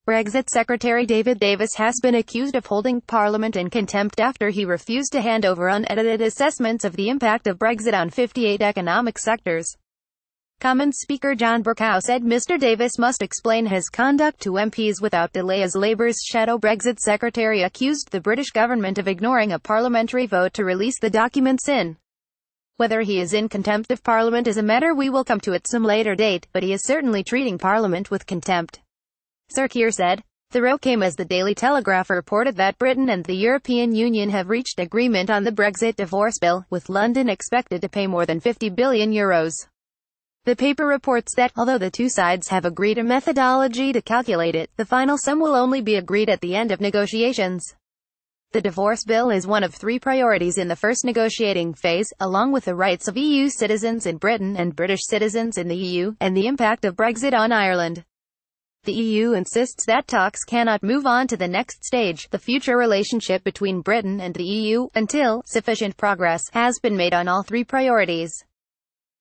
Brexit Secretary David Davis has been accused of holding Parliament in contempt after he refused to hand over unedited assessments of the impact of Brexit on 58 economic sectors. Commons Speaker John Bercow said Mr. Davis must explain his conduct to MPs without delay as Labour's shadow Brexit secretary accused the British government of ignoring a parliamentary vote to release the documents in. Whether he is in contempt of Parliament is a matter we will come to at some later date, but he is certainly treating Parliament with contempt. Cert said. The row came as the Daily Telegraph reported that Britain and the European Union have reached agreement on the Brexit divorce bill, with London expected to pay more than €50 billion. The paper reports that, although the two sides have agreed a methodology to calculate it, the final sum will only be agreed at the end of negotiations. The divorce bill is one of three priorities in the first negotiating phase, along with the rights of EU citizens in Britain and British citizens in the EU, and the impact of Brexit on Ireland. The EU insists that talks cannot move on to the next stage, the future relationship between Britain and the EU, until sufficient progress has been made on all three priorities.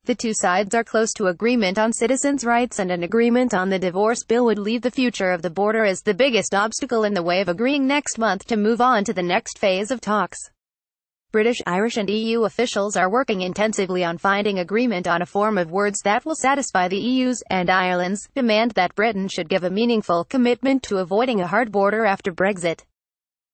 The two sides are close to agreement on citizens' rights, and an agreement on the divorce bill would leave the future of the border as the biggest obstacle in the way of agreeing next month to move on to the next phase of talks. British, Irish and EU officials are working intensively on finding agreement on a form of words that will satisfy the EU's, and Ireland's, demand that Britain should give a meaningful commitment to avoiding a hard border after Brexit.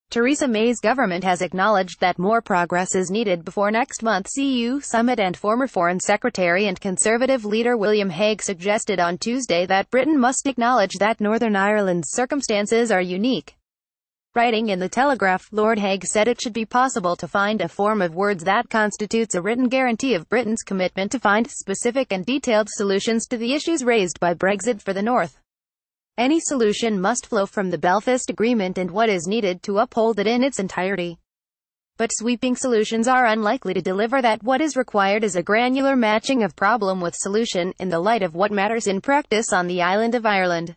Theresa May's government has acknowledged that more progress is needed before next month's EU summit, and former Foreign Secretary and Conservative leader William Hague suggested on Tuesday that Britain must acknowledge that Northern Ireland's circumstances are unique. Writing in the Telegraph, Lord Hague said it should be possible to find a form of words that constitutes a written guarantee of Britain's commitment to find specific and detailed solutions to the issues raised by Brexit for the North. Any solution must flow from the Belfast Agreement and what is needed to uphold it in its entirety. But sweeping solutions are unlikely to deliver that. What is required is a granular matching of problem with solution, in the light of what matters in practice on the island of Ireland.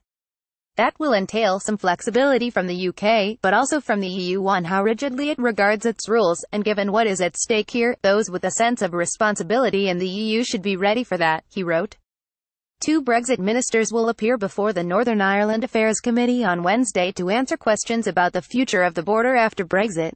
That will entail some flexibility from the UK, but also from the EU on how rigidly it regards its rules, and given what is at stake here, those with a sense of responsibility in the EU should be ready for that, he wrote. Two Brexit ministers will appear before the Northern Ireland Affairs Committee on Wednesday to answer questions about the future of the border after Brexit.